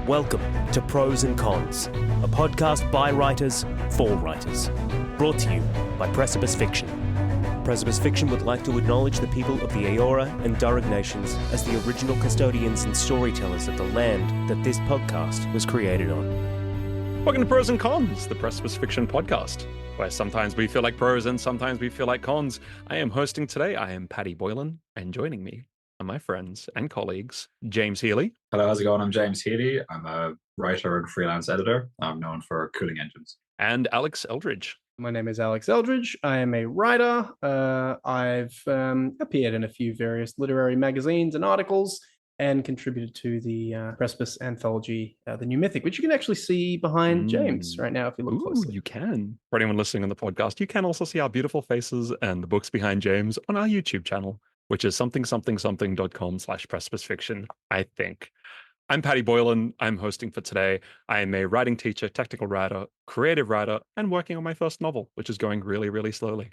Welcome to Prose Cons, a podcast by writers for writers, brought to you by Precipice Fiction. Precipice Fiction would like to acknowledge the people of the Eora and Durrag nations as the original custodians and storytellers of the land that this podcast was created on. Welcome to Prose Cons, the Precipice Fiction podcast, where sometimes we feel like prose and sometimes we feel like cons. I am hosting today. I am Paddy Boylan, and joining me are my friends and colleagues, James Healy. Hello, how's it going? I'm James Healy. I'm a writer and freelance editor. I'm known for Cooling Engines. And Alex Eldridge. My name is Alex Eldridge. I am a writer. I've appeared in a few various literary magazines and articles and contributed to the Precipice anthology, The New Mythic, which you can actually see behind James right now if you look closely. You can. For anyone listening on the podcast, you can also see our beautiful faces and the books behind James on our YouTube channel, which is something.com/precipicefiction, I think. I'm Paddy Boylan. I'm hosting for today. I am a writing teacher, technical writer, creative writer, and working on my first novel, which is going really, really slowly.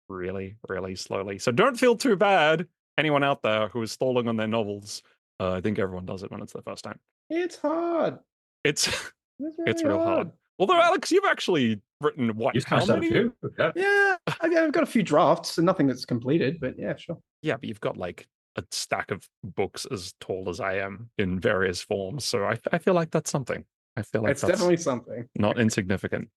Really, really slowly. So don't feel too bad, anyone out there who is stalling on their novels. I think everyone does it when it's their first time. It's hard. It's really real hard. Although, Alex, you've actually written what? How many? Yeah, I've got a few drafts and nothing that's completed, but yeah, sure. Yeah, but you've got like a stack of books as tall as I am in various forms. So I feel like that's something. I feel like that's definitely something. Not insignificant.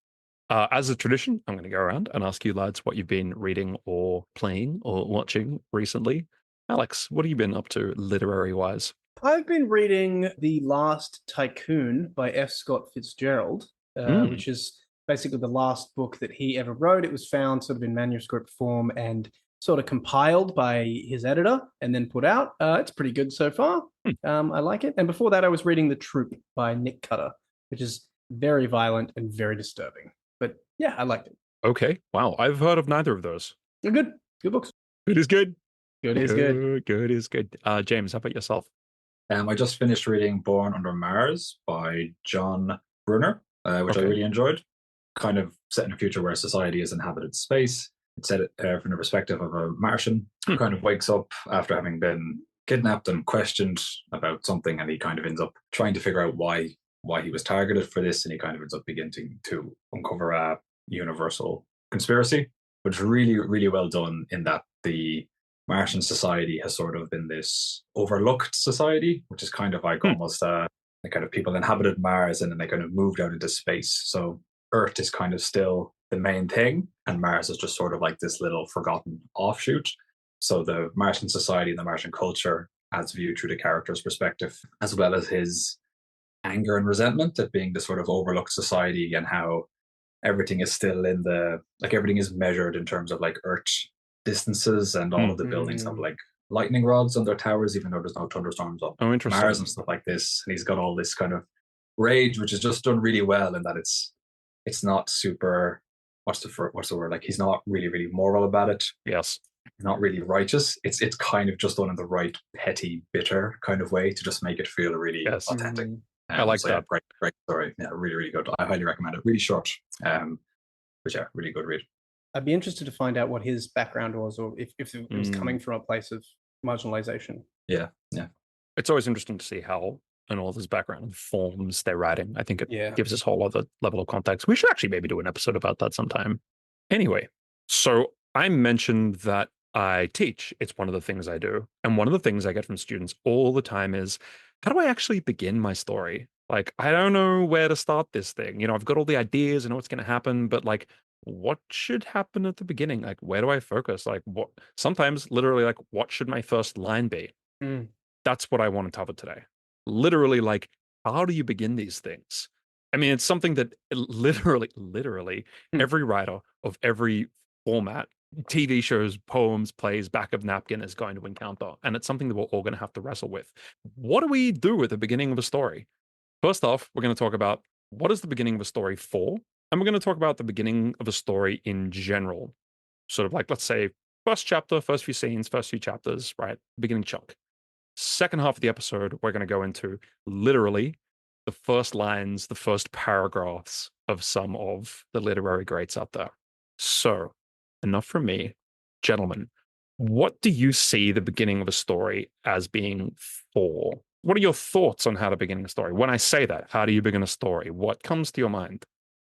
As a tradition, I'm going to go around and ask you lads what you've been reading or playing or watching recently. Alex, what have you been up to literary-wise? I've been reading The Last Tycoon by F. Scott Fitzgerald, which is basically the last book that he ever wrote. It was found sort of in manuscript form and sort of compiled by his editor and then put out. It's pretty good so far. I like it. And before that, I was reading The Troop by Nick Cutter, which is very violent and very disturbing. But yeah, I liked it. Okay. Wow. I've heard of neither of those. They're good. Good books. Good is good. Good is good. Good is good. James, how about yourself? I just finished reading Born Under Mars by John Brunner, which I really enjoyed. Kind of set in a future where society is inhabited space. It's set from the perspective of a Martian who kind of wakes up after having been kidnapped and questioned about something, and he kind of ends up trying to figure out why he was targeted for this, and he kind of ends up beginning to uncover a universal conspiracy, but it's really, really well done in that the Martian society has sort of been this overlooked society, which is kind of like almost the kind of people inhabited Mars and then they kind of moved out into space. So Earth is kind of still the main thing, and Mars is just sort of like this little forgotten offshoot. So the Martian society and the Martian culture as viewed through the character's perspective, as well as his anger and resentment at being this sort of overlooked society, and how everything is still everything is measured in terms of like Earth distances, and all of the buildings have like lightning rods on their towers, even though there's no thunderstorms on Mars and stuff like this. And he's got all this kind of rage, which is just done really well in that it's not super, what's the word? Like, he's not really, really moral about it. Yes. He's not really righteous. It's kind of just done in the right, petty, bitter kind of way to just make it feel really authentic. I like that. Great story. Yeah, really, really good. I highly recommend it. Really short. But yeah, really good read. I'd be interested to find out what his background was, or if it was coming from a place of marginalization. Yeah. It's always interesting to see how an author's background informs their writing. I think it gives us a whole other level of context. We should actually maybe do an episode about that sometime. Anyway, so I mentioned that I teach. It's one of the things I do. And one of the things I get from students all the time is, how do I actually begin my story? Like, I don't know where to start this thing. You know, I've got all the ideas, I know what's going to happen, but like, what should happen at the beginning? Like, where do I focus? Like, what? Sometimes literally, like, what should my first line be? That's what I want to cover today. Literally, like, how do you begin these things? I mean, it's something that literally every writer of every format, TV shows, poems, plays, back of napkin is going to encounter. And it's something that we're all going to have to wrestle with. What do we do at the beginning of a story? First off, we're going to talk about what is the beginning of a story for? And we're going to talk about the beginning of a story in general. Sort of like, let's say, first chapter, first few scenes, first few chapters, right? Beginning chunk. Second half of the episode, we're going to go into literally the first lines, the first paragraphs of some of the literary greats out there. So, enough from me. Gentlemen, what do you see the beginning of a story as being for? what are your thoughts on how to begin a story? When I say that, how do you begin a story? What comes to your mind?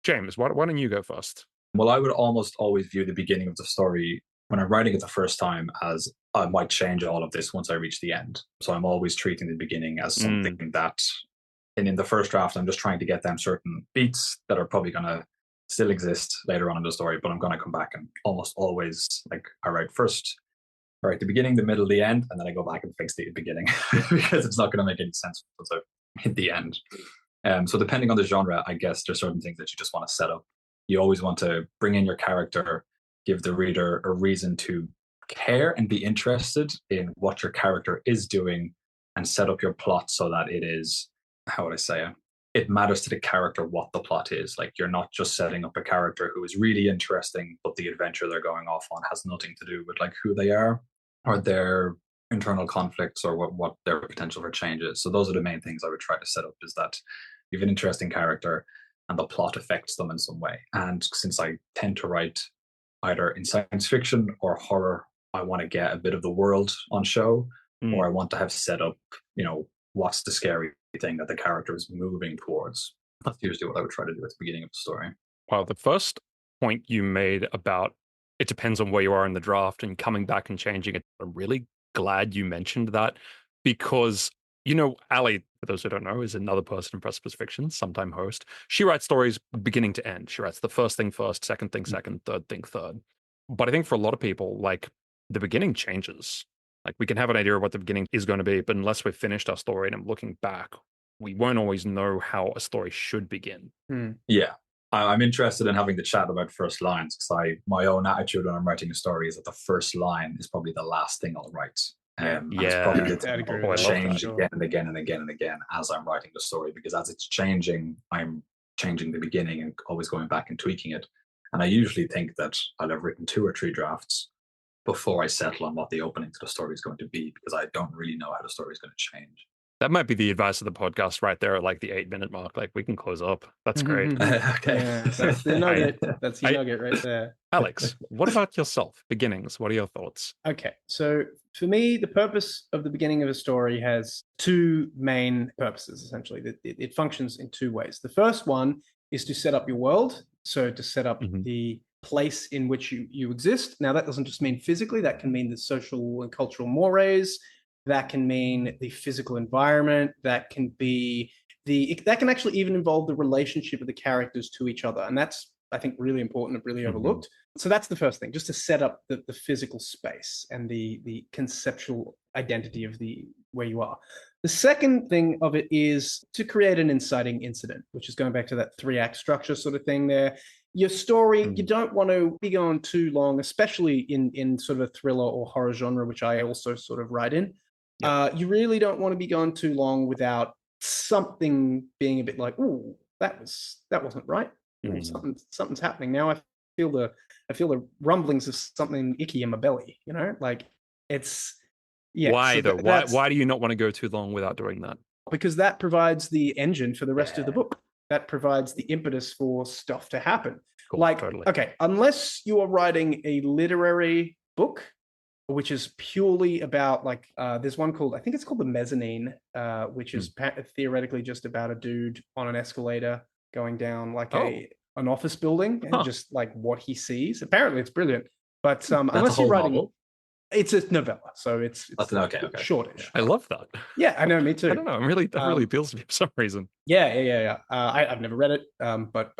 James, why don't you go first? Well, I would almost always view the beginning of the story when I'm writing it the first time as I might change all of this once I reach the end. So I'm always treating the beginning as something that, and in the first draft, I'm just trying to get them certain beats that are probably going to still exist later on in the story, but I'm going to come back and almost always, like, I write the beginning, the middle, the end, and then I go back and fix the beginning because it's not going to make any sense once I hit the end. So depending on the genre, I guess there's certain things that you just want to set up. You always want to bring in your character, give the reader a reason to care and be interested in what your character is doing, and set up your plot so that it is, how would I say it? It matters to the character what the plot is. Like, you're not just setting up a character who is really interesting, but the adventure they're going off on has nothing to do with like who they are or their internal conflicts or what their potential for change is. So those are the main things I would try to set up, is that you have an interesting character and the plot affects them in some way. And since I tend to write either in science fiction or horror, I want to get a bit of the world on show, or I want to have set up, what's the scary thing that the character is moving towards. That's usually what I would try to do at the beginning of the story. Well, the first point you made about it depends on where you are in the draft and coming back and changing it, I'm really glad you mentioned that, because Ali, for those who don't know, is another person in Precipice Fiction, sometime host. She writes stories beginning to end. She writes the first thing first, second thing second, third thing third. But I think for a lot of people, like, the beginning changes. Like, we can have an idea of what the beginning is going to be, but unless we've finished our story and I'm looking back, we won't always know how a story should begin. Yeah. I'm interested in having the chat about first lines, because my own attitude when I'm writing a story is that the first line is probably the last thing I'll write. And it's probably the thing that will change again and again and again and again as I'm writing the story, because as it's changing, I'm changing the beginning and always going back and tweaking it. And I usually think that I'll have written 2 or 3 drafts before I settle on what the opening to the story is going to be, because I don't really know how the story is going to change. That might be the advice of the podcast right there at like the 8-minute mark. Like, we can close up. That's great. Okay. Yeah, that's the nugget. That's the nugget right there. Alex, what about yourself? Beginnings. What are your thoughts? Okay. So for me, the purpose of the beginning of a story has 2 main purposes, essentially. It functions in 2 ways. The first one is to set up your world. So to set up the place in which you exist. Now, that doesn't just mean physically. That can mean the social and cultural mores. That can mean the physical environment. That can be that can actually even involve the relationship of the characters to each other. And that's, I think, really important and really overlooked. So that's the first thing, just to set up the physical space and the conceptual identity of where you are. The second thing of it is to create an inciting incident, which is going back to that 3-act structure sort of thing there. Your story, you don't want to be going too long, especially in sort of a thriller or horror genre, which I also sort of write in. You really don't want to be going too long without something being a bit like, "Ooh, that wasn't right. Something's happening now. I feel the rumblings of something icky in my belly." Like, it's Why though? Why do you not want to go too long without doing that? Because that provides the engine for the rest of the book. That provides the impetus for stuff to happen. Cool, like, totally. Okay, unless you are writing a literary book, which is purely about, like, there's one called, I think it's called The Mezzanine, which is theoretically just about a dude on an escalator going down like an office building and just like what he sees. Apparently it's brilliant. But unless you're writing novel? It's a novella, so it's okay. shortish. I love that. Yeah, I know, me too. I don't know. That really appeals to me for some reason. Yeah. I've never read it, but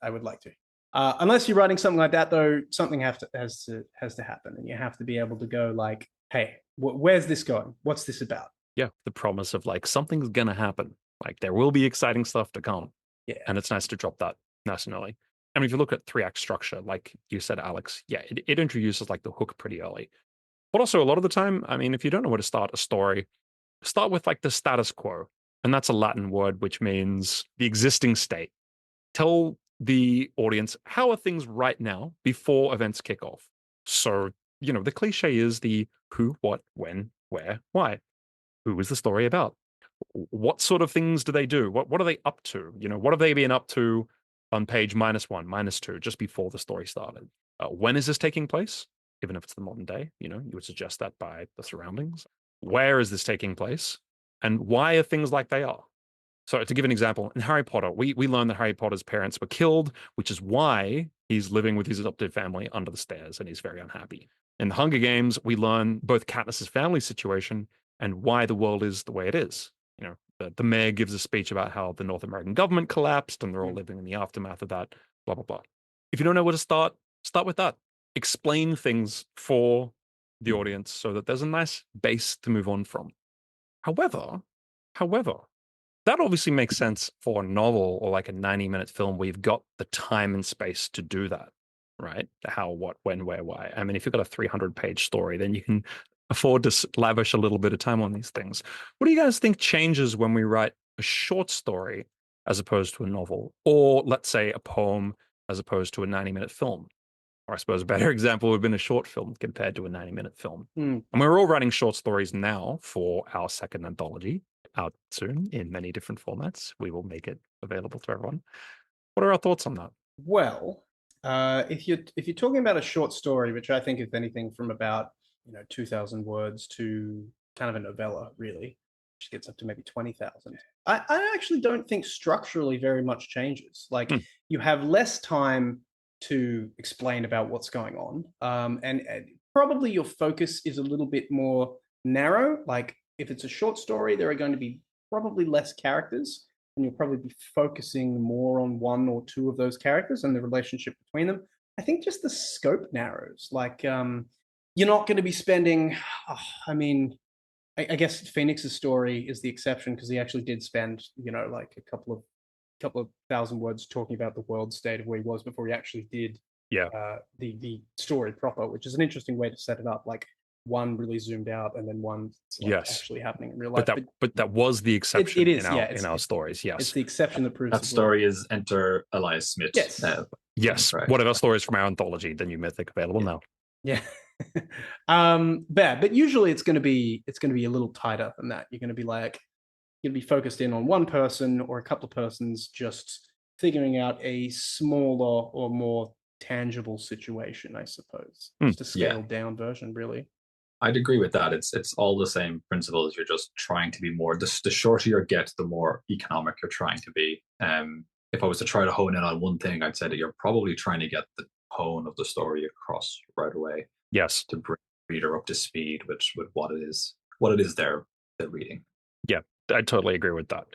I would like to. Unless you're writing something like that, though, something has to happen, and you have to be able to go like, "Hey, where's this going? What's this about?" Yeah, the promise of like something's gonna happen. Like, there will be exciting stuff to come. Yeah, and it's nice to drop that nice and early. I mean, if you look at 3-act structure, like you said, Alex, it introduces like the hook pretty early. But also, a lot of the time, I mean, if you don't know where to start a story, start with like the status quo. And that's a Latin word which means the existing state. Tell the audience, how are things right now before events kick off? So, the cliche is the who, what, when, where, why. Who is the story about? What sort of things do they do? What are they up to? What have they been up to on page -1, -2, just before the story started? When is this taking place? Even if it's the modern day, you would suggest that by the surroundings. Where is this taking place? and why are things like they are? So to give an example, in Harry Potter, we learn that Harry Potter's parents were killed, which is why he's living with his adopted family under the stairs and he's very unhappy. In the Hunger Games, we learn both Katniss's family situation and why the world is the way it is. You know, the mayor gives a speech about how the North American government collapsed and they're all living in the aftermath of that, blah, blah, blah. If you don't know where to start with that. Explain things for the audience so that there's a nice base to move on from. However, that obviously makes sense for a novel or like a 90-minute film where you've got the time and space to do that, right? How, what, when, where, why. I mean, if you've got a 300-page story, then you can afford to lavish a little bit of time on these things. What do you guys think changes when we write a short story as opposed to a novel? Or let's say a poem as opposed to a 90-minute film? Or I suppose a better example would have been a short film compared to a 90-minute film. And we're all writing short stories now for our second anthology, out soon in many different formats. We will make it available to everyone. What are our thoughts on that? Well, if you're talking about a short story, which I think, if anything, from about 2,000 words to kind of a novella, really, which gets up to maybe 20,000. I actually don't think structurally very much changes. Like you have less time to explain about what's going on, and probably your focus is a little bit more narrow. Like if it's a short story, there are going to be probably less characters, and you'll probably be focusing more on one or two of those characters and the relationship between them. I think just the scope narrows. Like you're not going to be spending, I guess Phoenix's story is the exception because he actually did spend, like a couple of thousand words talking about the world state of where he was before he actually did the story proper, which is an interesting way to set it up. Like one really zoomed out and then one actually happening in real life. But that was the exception it is, in our stories. Yes, it's the exception that proves that story is Enter Elias Smith. Yes, right. One of our stories from our anthology, the new mythic, available now. Yeah. But usually it's going to be a little tighter than that. You're going to be focused in on one person or a couple of persons, just figuring out a smaller or more tangible situation, I suppose. Just a scaled down version, really. I'd agree with that. It's all the same principles. You're just trying to be more. The shorter you get, the more economic you're trying to be. If I was to try to hone in on one thing, I'd say that you're probably trying to get the tone of the story across right away. Yes, to bring the reader up to speed with what it is they're reading. Yeah, I totally agree with that.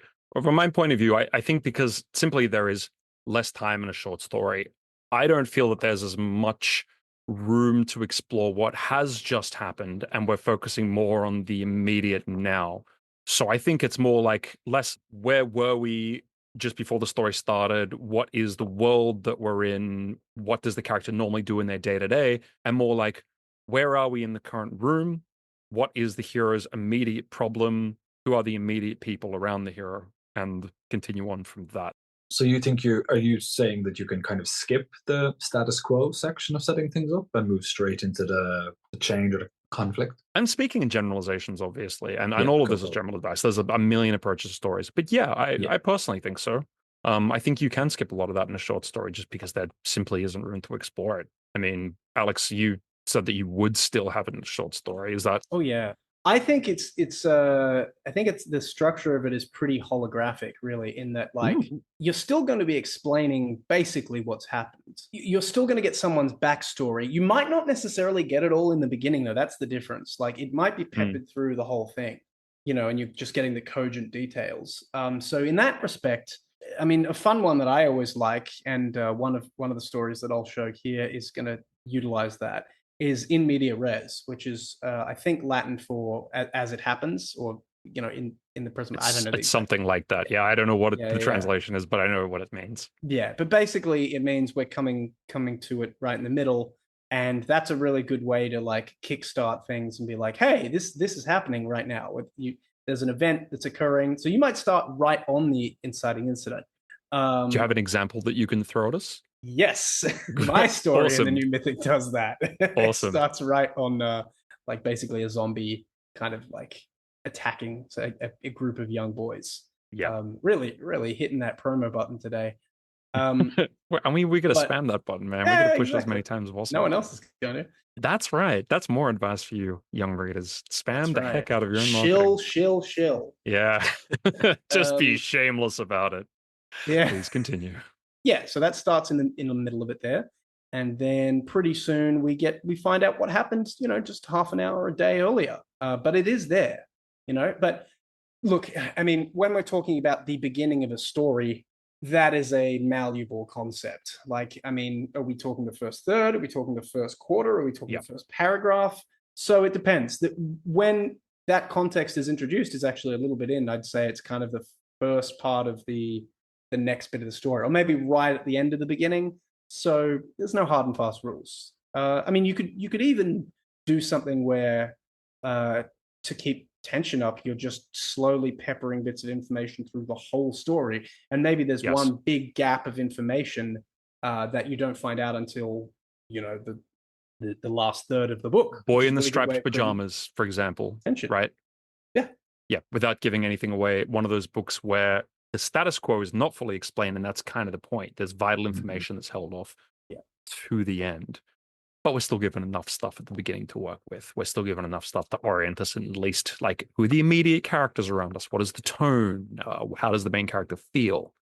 From my point of view, I think because simply there is less time in a short story, I don't feel that there's as much room to explore what has just happened, and we're focusing more on the immediate now. So I think it's more like less where were we just before the story started, what is the world that we're in, what does the character normally do in their day-to-day, and more like where are we in the current room, what is the hero's immediate problem, who are the immediate people around the hero, and continue on from that. So you think are you saying that you can kind of skip the status quo section of setting things up and move straight into the change or the conflict? I'm speaking in generalizations, obviously, and all of this is general advice. There's a million approaches to stories, but I personally think so. I think you can skip a lot of that in a short story just because there simply isn't room to explore it. I mean, Alex, you said that you would still have it in a short story. Is that? Oh yeah. I think it's the structure of it is pretty holographic, really, in that you're still going to be explaining basically what's happened. You're still going to get someone's backstory. You might not necessarily get it all in the beginning, though. That's the difference. Like it might be peppered through the whole thing, and you're just getting the cogent details. So in that respect, I mean, a fun one that I always like, and one of the stories that I'll show here is going to utilize that, is in media res, which is I think Latin for as it happens, or in the present. I don't know. It's something like that. Yeah, I don't know what the translation is, but I know what it means. Yeah, but basically it means we're coming to it right in the middle, and that's a really good way to like kickstart things and be like, hey, this is happening right now. There's an event that's occurring, so you might start right on the inciting incident. Do you have an example that you can throw at us? Yes, my story Awesome. in the new mythic does that. Awesome. It starts right on like basically a zombie kind of like attacking a group of young boys. Yeah. Really hitting that promo button today. Well, I mean, we gotta spam that button, man. We gotta push it as many times as possible. No one else is going to. That's right. That's more advice for you, young readers. Spam the heck out of your own marketing. Shill. Yeah. Just be shameless about it. Yeah. Please continue. Yeah, so that starts in the middle of it there. And then pretty soon we find out what happened, just half an hour a day earlier. But it is there, But look, I mean, when we're talking about the beginning of a story, that is a malleable concept. Like, I mean, are we talking the first third? Are we talking the first quarter? Are we talking the first paragraph? So it depends. When that context is introduced, is actually a little bit in. I'd say it's kind of the first part of the next bit of the story, or maybe right at the end of the beginning. So there's no hard and fast rules. I mean, you could even do something where to keep tension up, you're just slowly peppering bits of information through the whole story, and maybe there's one big gap of information that you don't find out until the last third of the book. Boy in the striped pajamas, for example, tension. Right? Yeah, without giving anything away, one of those books where the status quo is not fully explained, and that's kind of the point. There's vital information that's held off to the end. But we're still given enough stuff at the beginning to work with. We're still given enough stuff to orient us in at least, like, who are the immediate characters around us? What is the tone? How does the main character feel?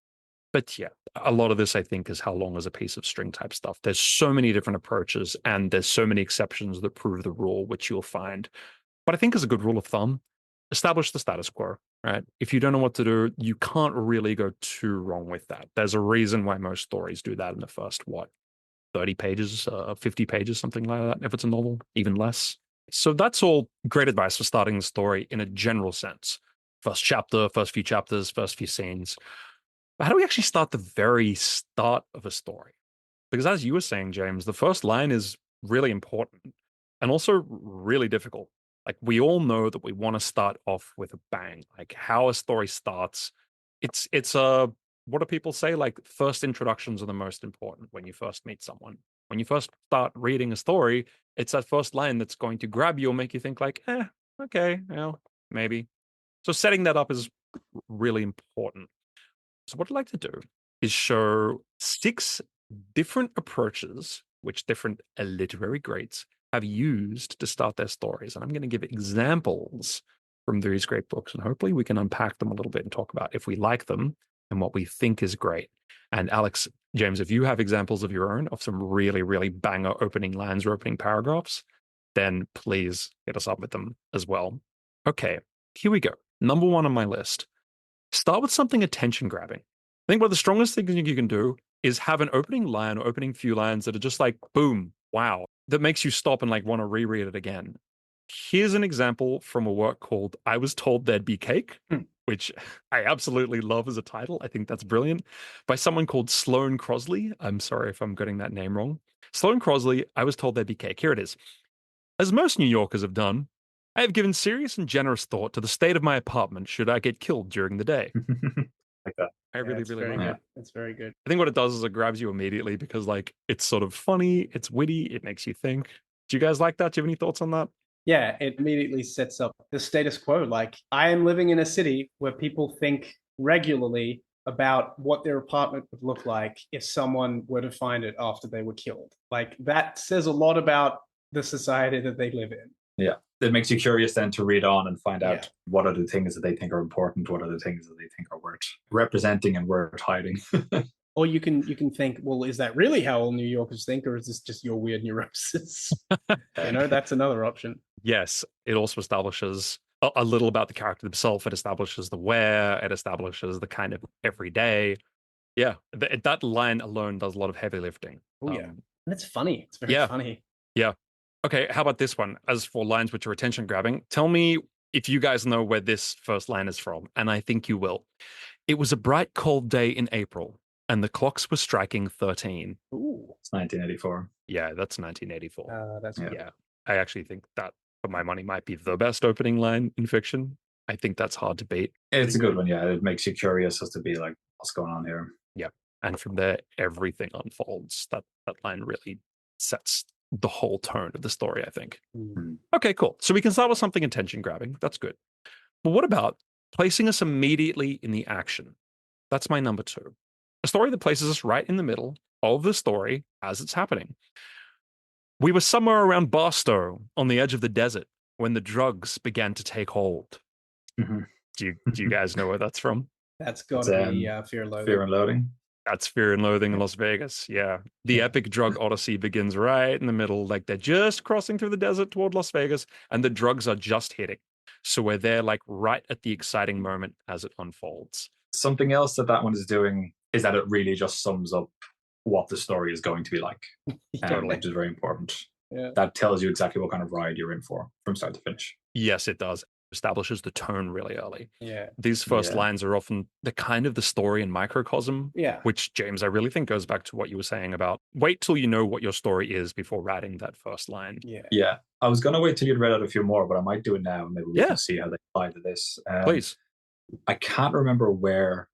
But yeah, a lot of this, I think, is how long is a piece of string type stuff. There's so many different approaches, and there's so many exceptions that prove the rule, which you'll find. But I think as a good rule of thumb, establish the status quo, right? If you don't know what to do, you can't really go too wrong with that. There's a reason why most stories do that in the first, 30 pages, 50 pages, something like that, if it's a novel, even less. So that's all great advice for starting the story in a general sense. First chapter, first few chapters, first few scenes. But how do we actually start the very start of a story? Because as you were saying, James, the first line is really important and also really difficult. Like, we all know that we want to start off with a bang. Like, how a story starts, it's what do people say? Like, first introductions are the most important when you first meet someone. When you first start reading a story, it's that first line that's going to grab you and make you think like, okay, well, maybe. So setting that up is really important. So what I'd like to do is show 6 different approaches which different literary greats have used to start their stories. And I'm going to give examples from these great books, and hopefully we can unpack them a little bit and talk about if we like them and what we think is great. And Alex, James, if you have examples of your own of some really, really banger opening lines or opening paragraphs, then please hit us up with them as well. Okay, here we go. Number 1 on my list. Start with something attention grabbing. I think one of the strongest things you can do is have an opening line or opening few lines that are just like, boom, wow, that makes you stop and like want to reread it again. Here's an example from a work called I Was Told There'd Be Cake, which I absolutely love as a title. I think that's brilliant. By someone called Sloane Crosley. I'm sorry if I'm getting that name wrong. Sloane Crosley, I Was Told There'd Be Cake. Here it is. As most New Yorkers have done, I have given serious and generous thought to the state of my apartment should I get killed during the day. Like that. I really like it. It's very good. I think what it does is it grabs you immediately because like it's sort of funny, it's witty, it makes you think. Do you guys like that? Do you have any thoughts on that? Yeah, it immediately sets up the status quo. Like, I am living in a city where people think regularly about what their apartment would look like if someone were to find it after they were killed. Like, that says a lot about the society that they live in. Yeah. It makes you curious then to read on and find out what are the things that they think are important, what are the things that they think are worth representing and worth hiding. Or you can think, well, is that really how all New Yorkers think, or is this just your weird neurosis? That's another option. Yes, it also establishes a little about the character himself. It establishes the where, it establishes the kind of everyday. Yeah, that line alone does a lot of heavy lifting. Oh, yeah. And it's funny. It's very funny. Yeah. Okay, how about this one? As for lines which are attention grabbing, tell me if you guys know where this first line is from, and I think you will. It was a bright, cold day in April, and the clocks were striking 13. Ooh. It's 1984. Yeah, that's 1984. That's yeah. I actually think that, for my money, might be the best opening line in fiction. I think that's hard to beat. It's a good one, yeah. It makes you curious as to be like, what's going on here? Yeah. And from there, everything unfolds. That line really sets the whole tone of the story, I think. Mm-hmm. Okay, cool. So we can start with something attention grabbing. That's good. But what about placing us immediately in the action? That's my number 2. A story that places us right in the middle of the story as it's happening. We were somewhere around Barstow on the edge of the desert when the drugs began to take hold. Mm-hmm. Do you guys know where that's from? That's got to be Fear and Loathing. Fear and Loathing. That's Fear and Loathing in Las Vegas. Yeah. The epic drug odyssey begins right in the middle. Like they're just crossing through the desert toward Las Vegas and the drugs are just hitting. So we're there like right at the exciting moment as it unfolds. Something else that one is doing is that it really just sums up what the story is going to be like, which is very important. Yeah. That tells you exactly what kind of ride you're in for from start to finish. Yes, it does. Establishes the tone really early. Yeah. These first lines are often the kind of the story in microcosm, which, James, I really think goes back to what you were saying about wait till you know what your story is before writing that first line. Yeah. I was going to wait till you'd read out a few more, but I might do it now. Maybe we can see how they apply to this. Please. I can't remember where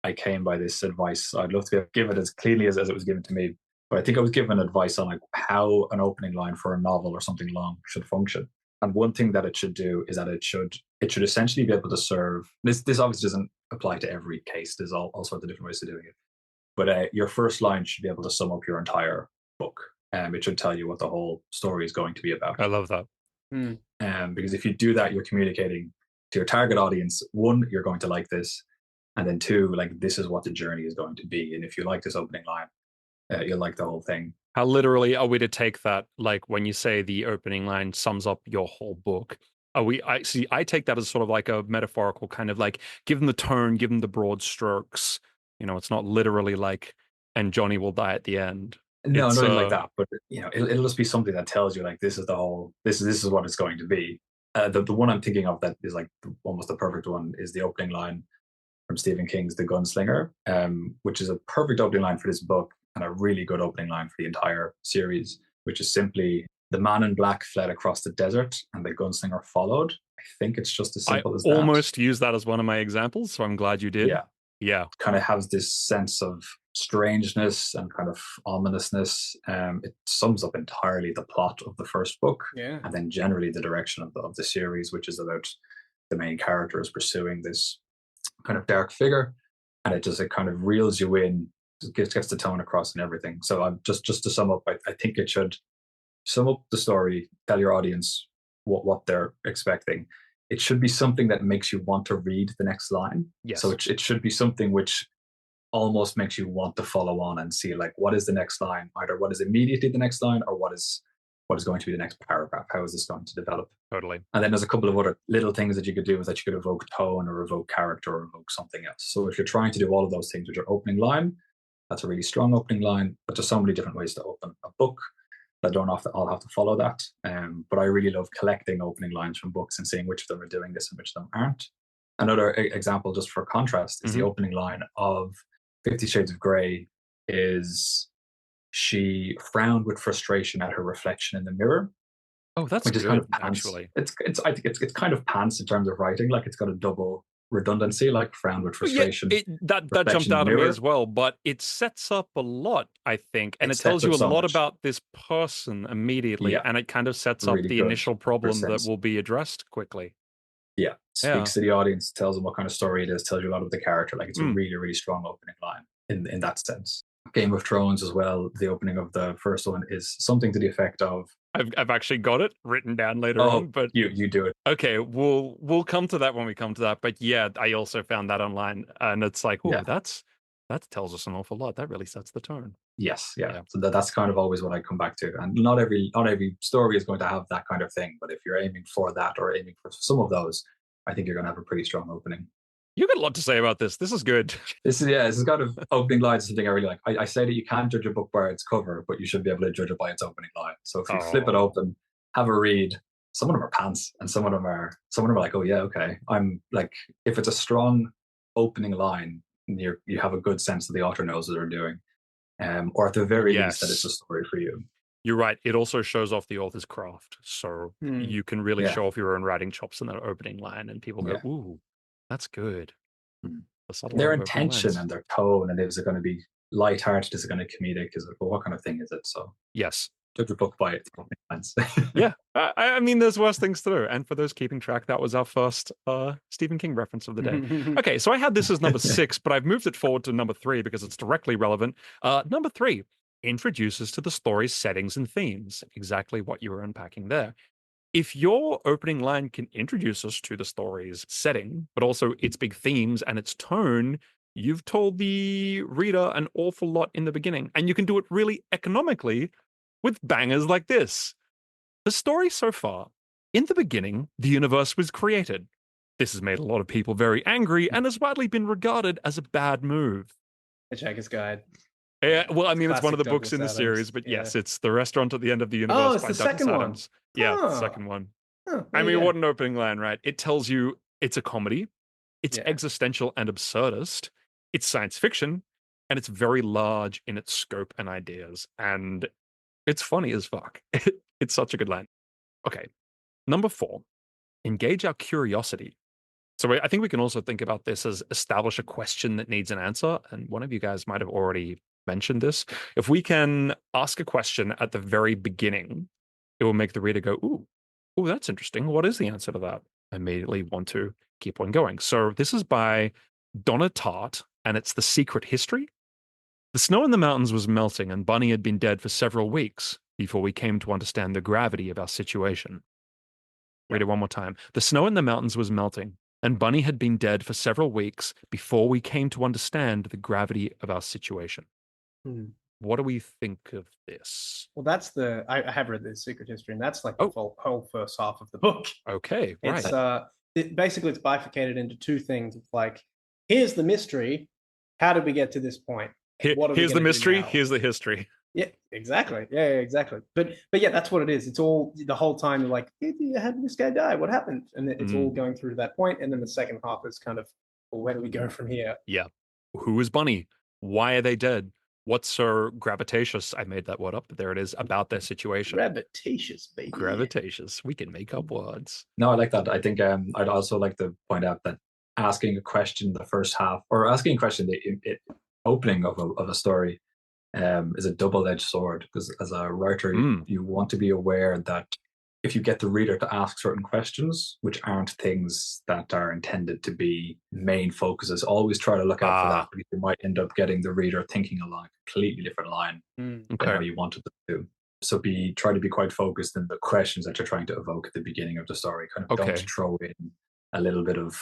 I came by this advice. I'd love to be able to give it as cleanly as it was given to me. But I think I was given advice on like how an opening line for a novel or something long should function. And one thing that it should do is that it should essentially be able to serve. This obviously doesn't apply to every case. There's all sorts of different ways of doing it. But your first line should be able to sum up your entire book. It should tell you what the whole story is going to be about. I love that. Because if you do that, you're communicating to your target audience. One, you're going to like this. And then two, like this is what the journey is going to be. And if you like this opening line, you'll like the whole thing. How literally are we to take that? Like when you say the opening line sums up your whole book, I take that as sort of like a metaphorical kind of like give them the tone, give them the broad strokes. You know, it's not literally like, and Johnny will die at the end. No, nothing like that. But you know, it'll just be something that tells you like this is the whole. This is what it's going to be. The one I'm thinking of that is like almost the perfect one is the opening line from Stephen King's The Gunslinger, which is a perfect opening line for this book and a really good opening line for the entire series, which is simply the man in black fled across the desert and the gunslinger followed. I think it's just as simple as that. I almost used that as one of my examples, so I'm glad you did. Yeah. It kind of has this sense of strangeness and kind of ominousness. It sums up entirely the plot of the first book, and then generally the direction of the series, which is about the main characters pursuing this kind of dark figure, and it kind of reels you in, gets the tone across and everything. So I'm just to sum up, I think it should sum up the story, tell your audience what they're expecting. It should be something that makes you want to read the next line. Yes. So it should be something which almost makes you want to follow on and see like what is the next line, either what is immediately the next line or what is going to be the next paragraph. How is this going to develop? Totally. And then there's a couple of other little things that you could do is that you could evoke tone or evoke character or evoke something else. So if you're trying to do all of those things with your opening line, that's a really strong opening line, but there's so many different ways to open a book that don't all have to follow that. But I really love collecting opening lines from books and seeing which of them are doing this and which of them aren't. Another example, just for contrast, is the opening line of 50 Shades of Grey is she frowned with frustration at her reflection in the mirror. Oh, that's which good, is kind of actually. I think it's kind of pants in terms of writing. Like it's got a double redundancy, like frowned with frustration. That jumped out at me as well, but it sets up a lot, I think, and it tells you a lot about this person immediately, and it kind of sets up the initial problem that will be addressed quickly. Yeah, speaks to the audience, tells them what kind of story it is, tells you a lot of the character. Like it's a really, really strong opening line in that sense. Game of Thrones as well, the opening of the first one is something to the effect of I've actually got it written down later on, but you do it. Okay, we'll come to that when we come to that. But yeah, I also found that online, and it's like, that tells us an awful lot. That really sets the tone. Yes, yeah. So that's kind of always what I come back to. And not every story is going to have that kind of thing, but if you're aiming for that or aiming for some of those, I think you're going to have a pretty strong opening. You got a lot to say about this. This is good. This is kind of opening lines, something I really like. I say that you can't judge a book by its cover, but you should be able to judge it by its opening line. So if you flip it open, have a read, some of them are pants and some of them are like, oh yeah, okay. I'm like, if it's a strong opening line, you have a good sense that the author knows what they're doing. Or at the very least that it's a story for you. You're right. It also shows off the author's craft. So you can really show off your own writing chops in that opening line and people go, ooh, that's good. Their intention and their tone, and is it going to be lighthearted? Is it going to be comedic? What kind of thing is it? So yes, judge a book by its opening lines. Yeah, I mean, there's worse things to do. And for those keeping track, that was our first Stephen King reference of the day. Okay, so I had this as number 6, but I've moved it forward to number 3 because it's directly relevant. Number 3 introduces to the story's settings and themes. Exactly what you were unpacking there. If your opening line can introduce us to the story's setting, but also its big themes and its tone, you've told the reader an awful lot in the beginning. And you can do it really economically with bangers like this. The story so far: in the beginning, the universe was created. This has made a lot of people very angry and has widely been regarded as a bad move. Hitchhiker's Guide. Yeah, well, I mean, it's one of the Classic books in the Douglas series, Adams. but Yeah. yes, it's The Restaurant at the End of the Universe Oh, it's by the Douglas second one. Adams. Yeah, it's the Oh. second one. Oh, I mean, yeah. what an opening line, right? It tells you it's a comedy, it's Yeah. existential and absurdist, it's science fiction, and it's very large in its scope and ideas. And it's funny as fuck. It's such a good line. Okay, number 4, engage our curiosity. So I think we can also think about this as establish a question that needs an answer. And one of you guys might have already mentioned this. If we can ask a question at the very beginning, it will make the reader go, ooh, that's interesting. What is the answer to that? I immediately want to keep on going. So this is by Donna Tartt, and it's The Secret History. The snow in the mountains was melting, and Bunny had been dead for several weeks before we came to understand the gravity of our situation. Read it one more time. The snow in the mountains was melting, and Bunny had been dead for several weeks before we came to understand the gravity of our situation. What do we think of this? Well, that's I have read The Secret History, and that's like the whole first half of the book. Okay, right. It's basically it's bifurcated into 2 things. It's like, here's the mystery. How did we get to this point? Here's the mystery. Here's the history. Yeah, exactly. Yeah, exactly. But yeah, that's what it is. It's all the whole time. You're like, how did this guy die? What happened? And it's all going through to that point. And then the second half is kind of, well, where do we go from here? Yeah. Who is Bunny? Why are they dead? What's so gravitatious? I made that word up, but there it is, about their situation. Gravitatious, baby. Gravitatious. We can make up words. No, I like that. I think I'd also like to point out that asking a question the first half, or asking a question the opening of a story, is a double-edged sword, because as a writer, you want to be aware that if you get the reader to ask certain questions, which aren't things that are intended to be main focuses, always try to look out for that, because you might end up getting the reader thinking along a completely different line than how you wanted them to. So try to be quite focused in the questions that you're trying to evoke at the beginning of the story. Kind of don't throw in a little bit of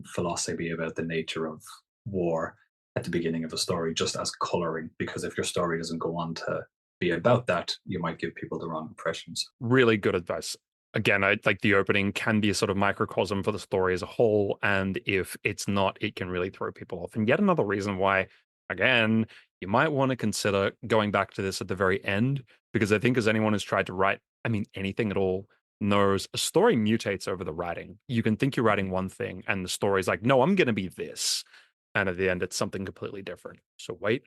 philosophy about the nature of war at the beginning of a story just as coloring, because if your story doesn't go on to be about that, you might give people the wrong impressions. Really good advice. Again, I like the opening can be a sort of microcosm for the story as a whole, and if it's not, it can really throw people off. And yet another reason why, again, you might want to consider going back to this at the very end, because I think as anyone who's tried to write, anything at all, knows a story mutates over the writing. You can think you're writing one thing, and the story's like, no, I'm going to be this. And at the end, it's something completely different. So wait,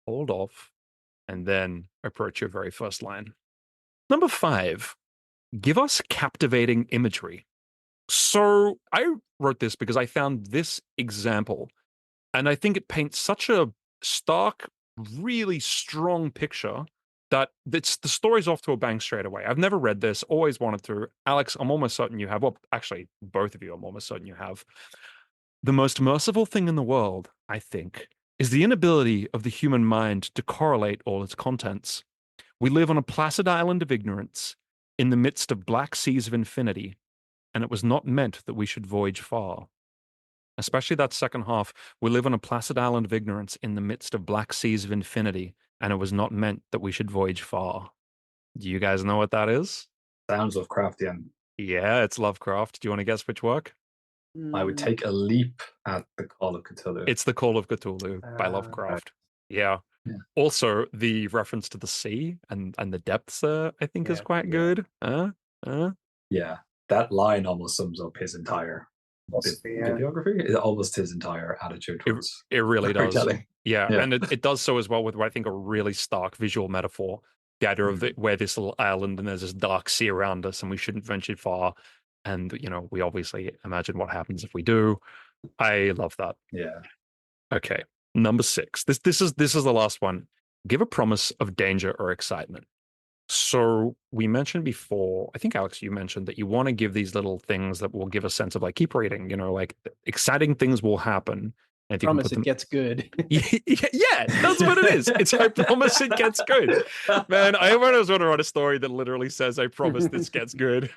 hold off, and then approach your very first line. Number 5, give us captivating imagery. So I wrote this because I found this example, and I think it paints such a stark, really strong picture that the story's off to a bang straight away. I've never read this, always wanted to. Alex, I'm almost certain you have. Well, actually, both of you, I'm almost certain you have. The most merciful thing in the world, I think, is the inability of the human mind to correlate all its contents. We live on a placid island of ignorance in the midst of black seas of infinity, and it was not meant that we should voyage far. Especially that second half, we live on a placid island of ignorance in the midst of black seas of infinity, and it was not meant that we should voyage far. Do you guys know what that is? Sounds Lovecraftian. Yeah, it's Lovecraft. Do you want to guess which work? I would take a leap at The Call of Cthulhu. It's The Call of Cthulhu by Lovecraft. Yeah. Also, the reference to the sea and the depths there, I think, is quite good. Yeah, that line almost sums up his entire bibliography. Almost his entire attitude towards it really does. Yeah, and it does so as well with what I think a really stark visual metaphor. The idea of where this little island and there's this dark sea around us and we shouldn't venture far. And, we obviously imagine what happens if we do. I love that. Yeah. Okay. Number 6. This is the last one. Give a promise of danger or excitement. So we mentioned before, I think Alex, you mentioned that you want to give these little things that will give a sense of like keep reading, like exciting things will happen. And if you Promise can put them, it gets good. yeah, that's what it is. It's I promise it gets good. Man, I always want to write a story that literally says I promise this gets good.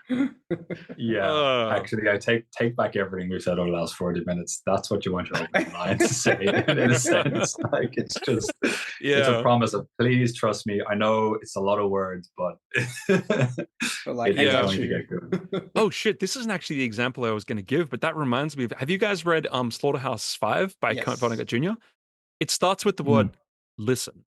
Yeah, actually, I take back everything we've said over the last 40 minutes. That's what you want your opening line to say, in a sense. Like, it's just, it's a promise of, please trust me. I know it's a lot of words, but like, it's going to get good. Oh shit, this isn't actually the example I was going to give, but that reminds me of, have you guys read Slaughterhouse 5 by Kurt Vonnegut Jr.? It starts with the word listen.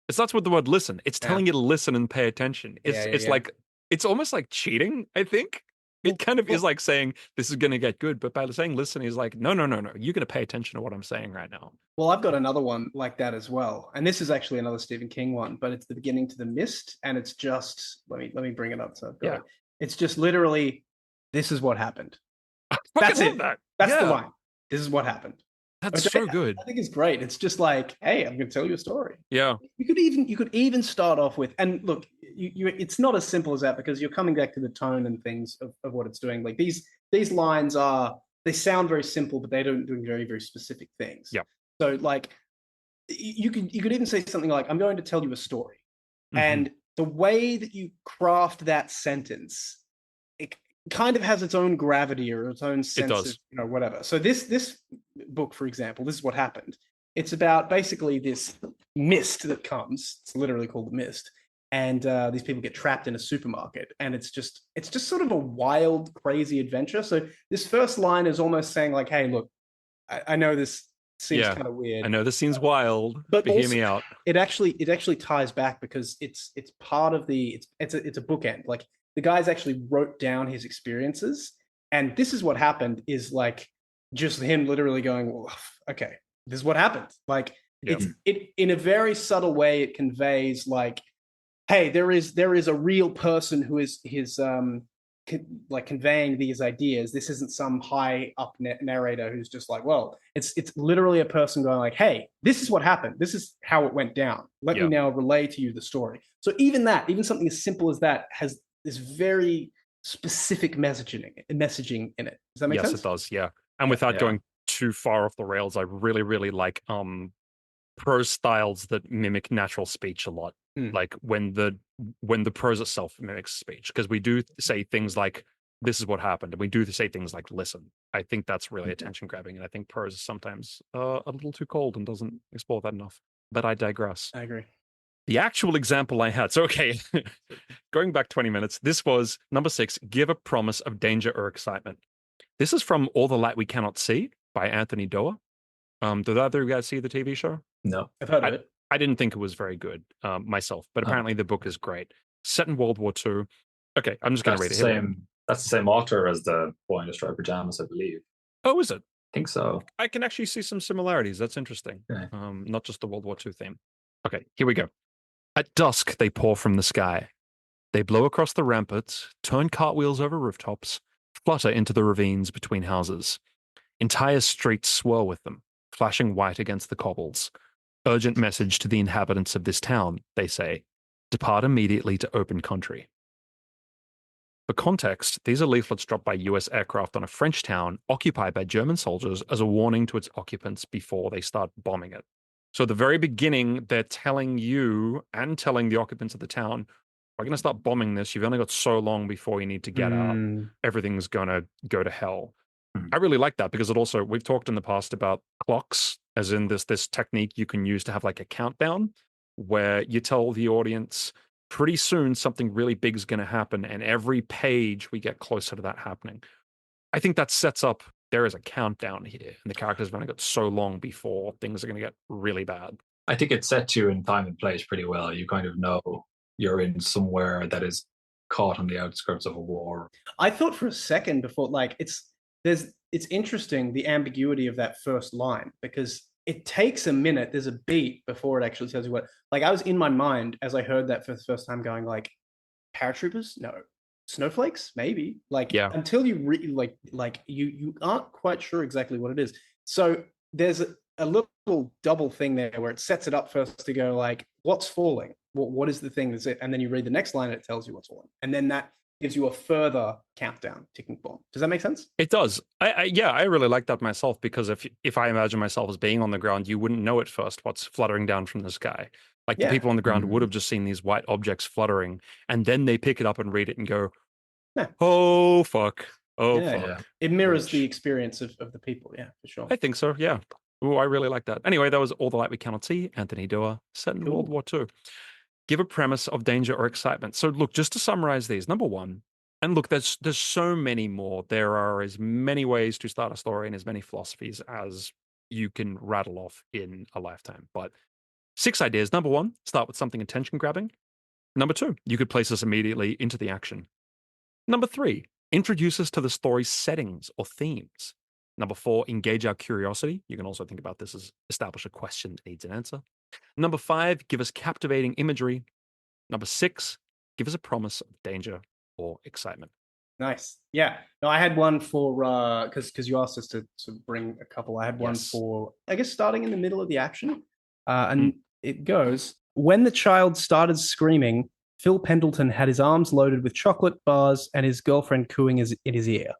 It starts with the word listen. It's telling you to listen and pay attention. It's like, it's almost like cheating, I think. It kind of is like saying this is going to get good, but by saying listen, he's like, no. You're going to pay attention to what I'm saying right now. Well, I've got another one like that as well, and this is actually another Stephen King one, but it's the beginning to The Mist, and it's just let me bring it up. So I've got it. It's just literally, this is what happened. That's it. That's the line. This is what happened. That's so good. I think it's great. It's just like, hey, I'm going to tell you a story. Yeah. You could even start off with, and look, it's not as simple as that because you're coming back to the tone and things of what it's doing. Like these lines they sound very simple, but they don't do very, very specific things. Yeah. So like, you could even say something like, I'm going to tell you a story, and the way that you craft that sentence, it kind of has its own gravity or its own sense of whatever. So this book, for example, this is what happened. It's about basically this mist that comes. It's literally called the mist, and these people get trapped in a supermarket, and it's just sort of a wild, crazy adventure. So this first line is almost saying like, "Hey, look, I know this seems kind of weird. I know this seems wild, but also, hear me out." It actually ties back because it's part of it's a bookend. Like the guys actually wrote down his experiences, and this is what happened. Is like just him literally going, well, okay, this is what happened. Like it in a very subtle way, it conveys like, hey, there is a real person who is his like conveying these ideas. This isn't some high up narrator who's just like, well, it's literally a person going like, hey, this is what happened. This is how it went down. Let me now relay to you the story. So even something as simple as that has this very specific messaging in it. Does that make sense? Yes, it does. Yeah. And without going too far off the rails, I really, really like prose styles that mimic natural speech a lot. Like when the prose itself mimics speech, because we do say things like this is what happened, and we do say things like listen. I think that's really attention grabbing, and I think prose is sometimes a little too cold and doesn't explore that enough. But I digress. I agree. The actual example I had, so okay, going back 20 minutes, this was number 6, give a promise of danger or excitement. This is from All the Light We Cannot See by Anthony Doerr. Did either of you guys see the TV show? No. I've heard of it. I didn't think it was very good myself, but apparently the book is great. Set in World War II. Okay, I'm just going to read it. That's the same author as the Boy in the Striped Pajamas, I believe. Oh, is it? I think so. I can actually see some similarities. That's interesting. Okay. Not just the World War II theme. Okay, here we go. At dusk, they pour from the sky. They blow across the ramparts, turn cartwheels over rooftops, flutter into the ravines between houses. Entire streets swirl with them, flashing white against the cobbles. Urgent message to the inhabitants of this town, they say. Depart immediately to open country. For context, these are leaflets dropped by US aircraft on a French town occupied by German soldiers as a warning to its occupants before they start bombing it. So at the very beginning, they're telling you and telling the occupants of the town, we're going to start bombing this. You've only got so long before you need to get out. Everything's going to go to hell. I really like that because it also, we've talked in the past about clocks, as in this technique you can use to have like a countdown where you tell the audience pretty soon something really big is going to happen, and every page we get closer to that happening. I think that sets up, there is a countdown here, and the characters have only got so long before things are going to get really bad. I think it sets you in time and place pretty well. You kind of know you're in somewhere that is caught on the outskirts of a war. I thought for a second before, like, it's interesting, the ambiguity of that first line, because it takes a minute, there's a beat before it actually tells you what. Like, I was in my mind as I heard that for the first time going like, paratroopers? No. Snowflakes? Maybe. Like, until you you aren't quite sure exactly what it is. So there's a little double thing there where it sets it up first to go like, what's falling? what is the thing that's it? And then you read the next line and it tells you what's on. And then that gives you a further countdown ticking bomb. Does that make sense? It does. I really like that myself, because if I imagine myself as being on the ground, you wouldn't know at first what's fluttering down from the sky. Like the people on the ground would have just seen these white objects fluttering, and then they pick it up and read it and go, oh, fuck. Oh, fuck. Yeah. It mirrors the experience of the people. Yeah, for sure. I think so, yeah. Oh, I really like that. Anyway, that was All the Light We Cannot See, Anthony Doerr, set in World War II. Give a premise of danger or excitement. So look, just to summarize these, number one, and look, there's so many more. There are as many ways to start a story and as many philosophies as you can rattle off in a lifetime. But 6 ideas. Number one, start with something attention grabbing. Number 2, you could place us immediately into the action. Number 3, introduce us to the story's settings or themes. Number 4, engage our curiosity. You can also think about this as establish a question that needs an answer. Number 5, give us captivating imagery. Number 6, give us a promise of danger or excitement. Nice. Yeah. No, I had one for because you asked us to bring a couple. I had one for, I guess, starting in the middle of the action. And it goes, when the child started screaming, Phil Pendleton had his arms loaded with chocolate bars and his girlfriend cooing in his ear.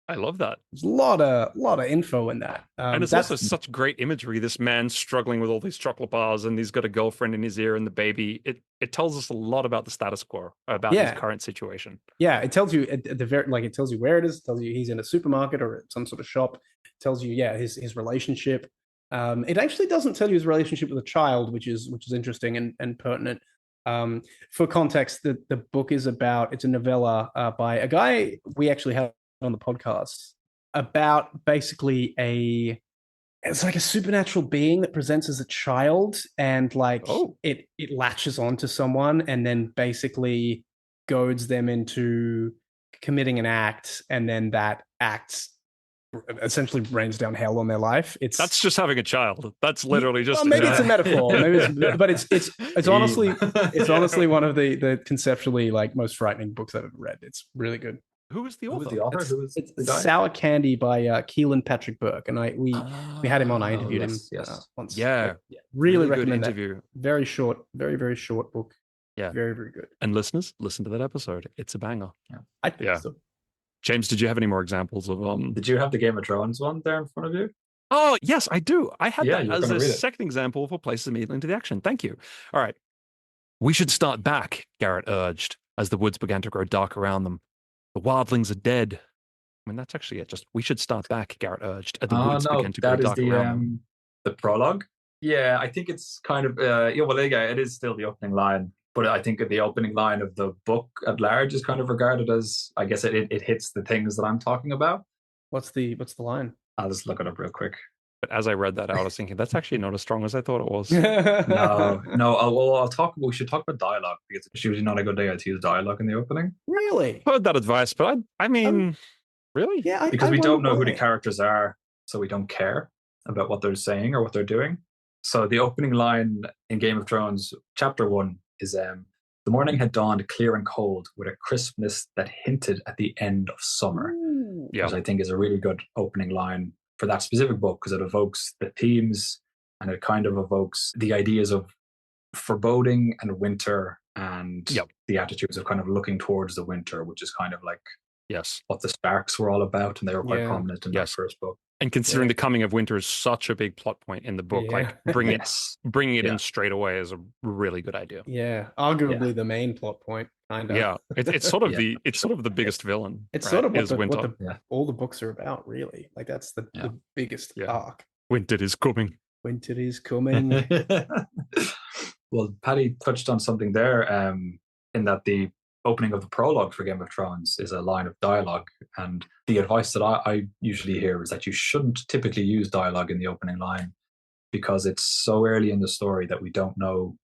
I love that. There's a lot of info in that. And it's also such great imagery. This man struggling with all these chocolate bars, and he's got a girlfriend in his ear and the baby. It tells us a lot about the status quo, about his current situation. Yeah, it tells you at the very, like, it tells you where it is. It tells you he's in a supermarket or some sort of shop. It tells you, his relationship. It actually doesn't tell you his relationship with a child, which is interesting and pertinent. For context, the book is about, it's a novella by a guy we actually have on the podcast, about basically it's like a supernatural being that presents as a child, and like it latches onto someone and then basically goads them into committing an act, and then that act essentially rains down hell on their life. That's just having a child. That's literally just. Well, maybe it's a metaphor. But it's honestly one of the conceptually like most frightening books I've ever read. It's really good. Who was the author? It's Sour Candy by Keelan Patrick Burke, and we had him on. I interviewed him once. Yeah, really recommend that interview. Very short, very short book. Yeah, very good. And listeners, listen to that episode. It's a banger. Yeah, I think so. James, did you have any more examples of Did you have the Game of Thrones one there in front of you? Oh yes, I do. I had that as a second example for places immediately into the action. Thank you. All right, we should start back, Garrett urged, as the woods began to grow dark around them. The wildlings are dead. I mean, that's actually it. Just, we should start back, Garrett urged. As the woods began to grow dark around them. The prologue? Yeah, I think it's kind of, it is still the opening line. But I think the opening line of the book at large is kind of regarded as, I guess it hits the things that I'm talking about. What's the line? I'll just look it up real quick. But as I read that out, I was thinking, that's actually not as strong as I thought it was. We should talk about dialogue, because it's usually not a good idea to use dialogue in the opening. Really? Heard that advice, but I mean, really? Yeah. Because we don't know who the characters are, so we don't care about what they're saying or what they're doing. So the opening line in Game of Thrones, chapter 1, is the morning had dawned clear and cold with a crispness that hinted at the end of summer. Which I think is a really good opening line for that specific book, because it evokes the themes and it kind of evokes the ideas of foreboding and winter and the attitudes of kind of looking towards the winter, which is kind of like what the Starks were all about, and they were quite prominent in that first book. And considering the coming of winter is such a big plot point in the book, like bringing it in straight away is a really good idea. Yeah, arguably the main plot point, kind of. Yeah, it's sort of the biggest villain. It's sort of what all the books are about, really. Like that's the biggest arc. Winter is coming. Winter is coming. Well, Paddy touched on something there, in that the opening of the prologue for Game of Thrones is a line of dialogue, and the advice that I usually hear is that you shouldn't typically use dialogue in the opening line, because it's so early in the story that we don't know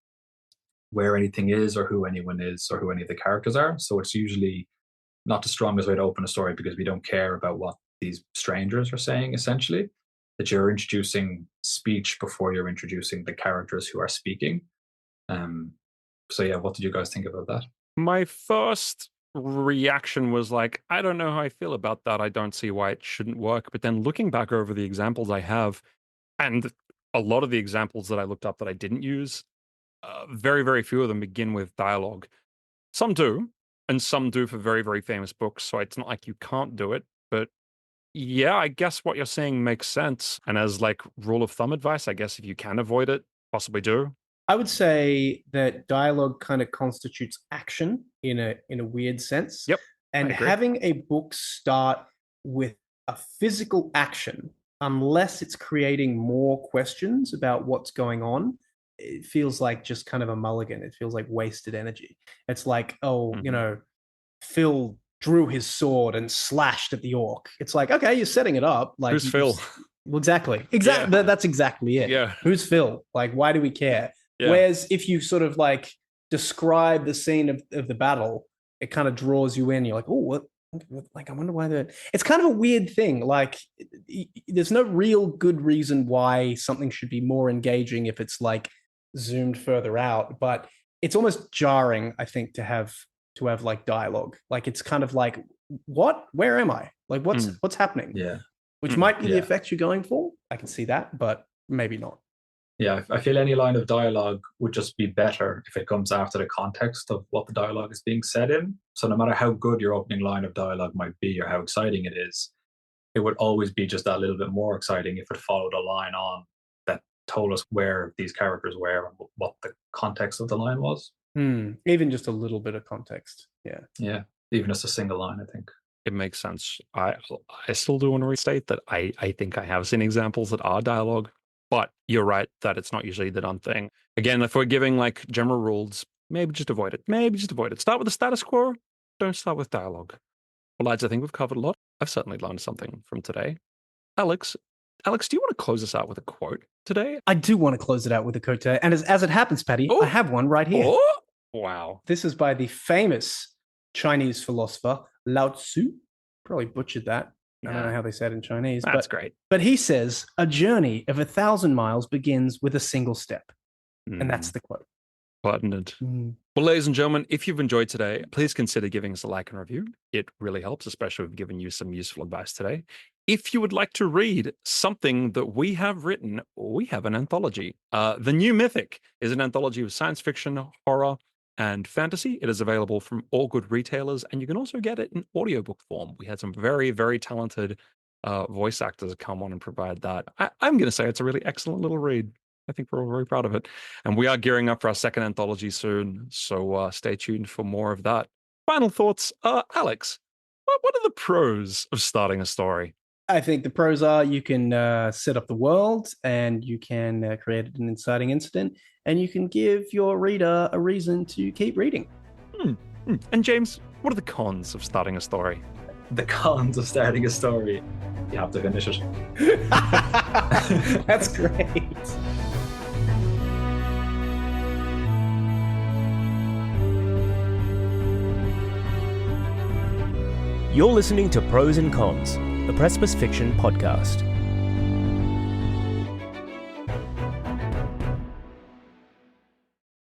where anything is or who anyone is or who any of the characters are. So it's usually not the strongest way to open a story, because we don't care about what these strangers are saying, essentially, that you're introducing speech before you're introducing the characters who are speaking. What did you guys think about that? My first reaction was like, I don't know how I feel about that. I don't see why it shouldn't work. But then looking back over the examples I have, and a lot of the examples that I looked up that I didn't use, very, very few of them begin with dialogue. Some do, and some do for very, very famous books, so it's not like you can't do it, but yeah, I guess what you're saying makes sense. And as like rule of thumb advice, I guess if you can avoid it, possibly do. I would say that dialogue kind of constitutes action in a weird sense. Yep. And having a book start with a physical action, unless it's creating more questions about what's going on, it feels like just kind of a mulligan. It feels like wasted energy. It's like, Phil drew his sword and slashed at the orc. It's like, okay, you're setting it up. Like, who's Phil? Well, exactly. Yeah. That's exactly it. Yeah. Who's Phil? Like, why do we care? Yeah. Whereas if you sort of like describe the scene of the battle, it kind of draws you in. You're like, oh, what? Like, I wonder why they're... It's kind of a weird thing. Like, there's no real good reason why something should be more engaging if it's like zoomed further out. But it's almost jarring, I think, to have like dialogue. Like, it's kind of like, what? Where am I? Like, what's happening? Yeah. Which might be the effect you're going for. I can see that, but maybe not. Yeah, I feel any line of dialogue would just be better if it comes after the context of what the dialogue is being said in. So no matter how good your opening line of dialogue might be or how exciting it is, it would always be just that little bit more exciting if it followed a line on that told us where these characters were and what the context of the line was. Even just a little bit of context. Yeah. Yeah, even just a single line, I think. It makes sense. I still do want to restate that I think I have seen examples that are dialogue. But you're right that it's not usually the done thing. Again, if we're giving like general rules, maybe just avoid it. Start with the status quo. Don't start with dialogue. Well, lads, I think we've covered a lot. I've certainly learned something from today. Alex, do you want to close us out with a quote today? I do want to close it out with a quote today. And as it happens, Paddy, I have one right here. Oh, wow. This is by the famous Chinese philosopher Lao Tzu. Probably butchered that. I don't know how they say it in Chinese. That's great. But he says, a journey of 1,000 miles begins with a single step. And that's the quote. Pertinent. Well, ladies and gentlemen, if you've enjoyed today, please consider giving us a like and review. It really helps, especially if we've given you some useful advice today. If you would like to read something that we have written, we have an anthology. The New Mythic is an anthology of science fiction, horror, and fantasy. It is available from all good retailers, and you can also get it in audiobook form. We had some very, very talented voice actors come on and provide that. I'm going to say it's a really excellent little read. I think we're all very proud of it. And we are gearing up for our second anthology soon, so stay tuned for more of that. Final thoughts. Alex, what are the pros of starting a story? I think the pros are you can set up the world and you can create an inciting incident and you can give your reader a reason to keep reading. And James, what are the cons of starting a story? The cons of starting a story. You have to finish it. That's great. You're listening to Pros and Cons, the Precipice Fiction podcast.